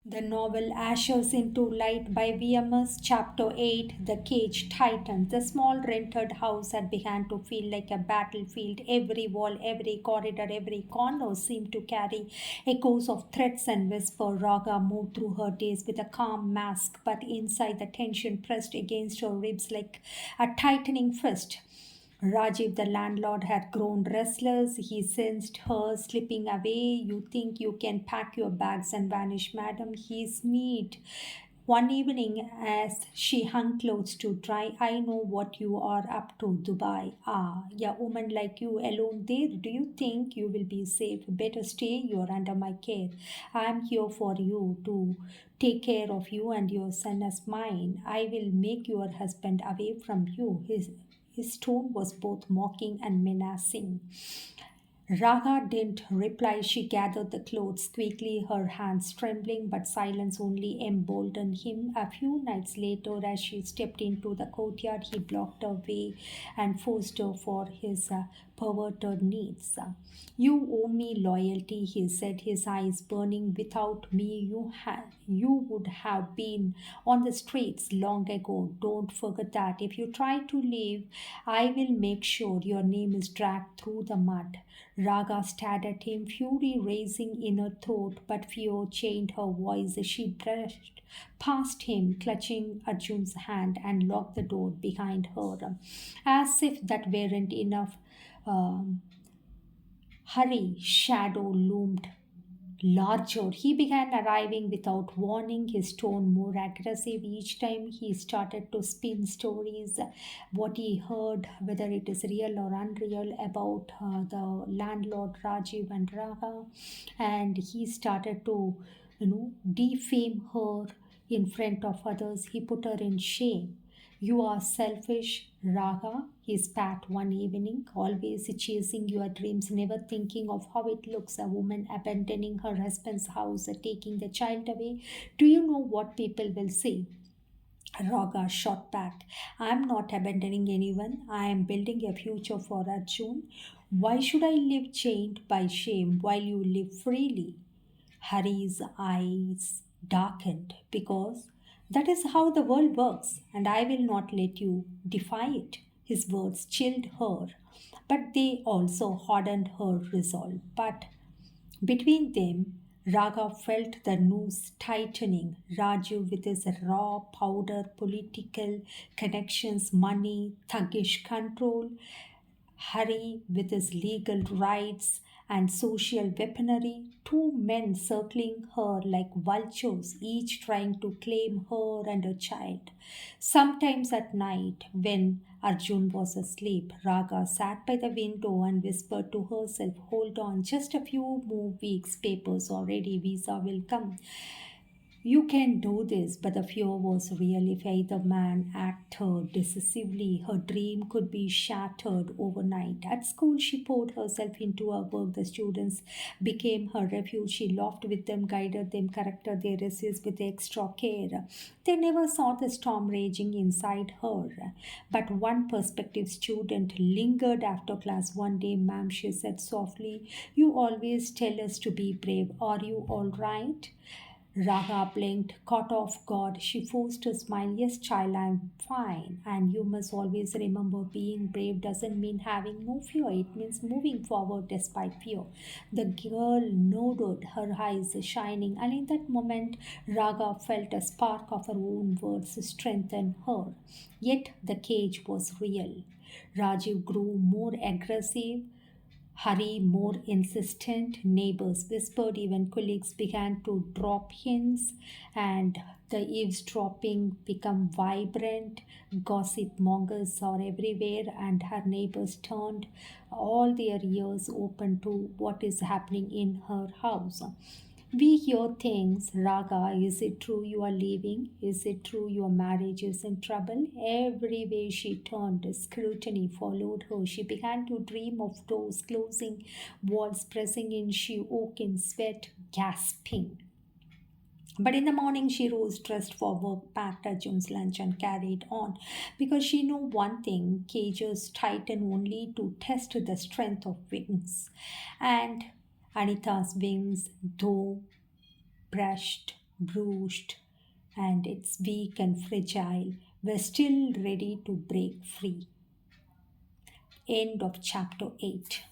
The novel Ashes into Light by VMS, Chapter 8. The Cage Tightened. The small rented house had begun to feel like a battlefield. Every wall, every corridor, every corner seemed to carry echoes of threats and whisper. Raga moved through her days with a calm mask, but inside the tension pressed against her ribs like a tightening fist. Rajiv, the landlord, had grown restless. He sensed her slipping away. You think you can pack your bags and vanish, madam? He sneered. One evening, as she hung clothes to dry, I know what you are up to, Dubai. Ah, a woman like you alone there. Do you think you will be safe? Better stay. You are under my care. I am here for you to take care of you and your son as mine. I will make your husband away from you. His tone was both mocking and menacing. Raga didn't reply. She gathered the clothes quickly, her hands trembling, but silence only emboldened him. A few nights later, as she stepped into the courtyard, he blocked her way and forced her for his perverted needs. You owe me loyalty, he said, his eyes burning. Without me, you would have been on the streets long ago. Don't forget that. If you try to leave, I will make sure your name is dragged through the mud. Raga stared at him, fury rising in her throat, but fear chained her voice. She brushed past him, clutching Arjun's hand, and locked the door behind her. As if that weren't enough, um, hurry, shadow loomed larger. He began arriving without warning, his tone more aggressive each time he started to spin stories, what he heard, whether it is real or unreal, about the landlord Rajiv and Raga. And he started to, defame her in front of others. He put her in shame. You are selfish, Raga, he spat one evening, always chasing your dreams, never thinking of how it looks, a woman abandoning her husband's house, taking the child away. Do you know what people will say? Raga shot back. I am not abandoning anyone. I am building a future for Arjun. Why should I live chained by shame while you live freely? Hari's eyes darkened because that is how the world works, and I will not let you defy it. His words chilled her, but they also hardened her resolve. But between them, Raga felt the noose tightening. Raju, with his raw powder, political connections, money, thuggish control, Hari with his legal rights and social weaponry, two men circling her like vultures, each trying to claim her and her child. Sometimes at night, when Arjun was asleep, Raga sat by the window and whispered to herself, hold on, just a few more weeks, papers already, visa will come. You can do this, but the fear was real. If either man acted decisively, her dream could be shattered overnight. At school, she poured herself into her work. The students became her refuge. She laughed with them, guided them, corrected their essays with extra care. They never saw the storm raging inside her. But one prospective student lingered after class one day. Ma'am, she said softly, you always tell us to be brave. Are you all right? Raga blinked, caught off guard. She forced a smile. Yes, child, I'm fine. And you must always remember being brave doesn't mean having no fear. It means moving forward despite fear. The girl nodded, her eyes shining, and in that moment, Raga felt a spark of her own words strengthen her. Yet the cage was real. Rajiv grew more aggressive, Hari more insistent, neighbors whispered, even colleagues began to drop hints, and the eavesdropping became vibrant. Gossip mongers are everywhere, and her neighbors turned all their ears open to what is happening in her house. We hear things, Raga, is it true you are leaving? Is it true your marriage is in trouble? Everywhere she turned, scrutiny followed her. She began to dream of doors closing, walls pressing in. She woke in sweat, gasping. But in the morning, she rose dressed for work, packed Arjun's lunch, and carried on because she knew one thing, cages tighten only to test the strength of wings. And Anita's wings, though brushed, bruised, and it's weak and fragile, were still ready to break free. End of chapter 8.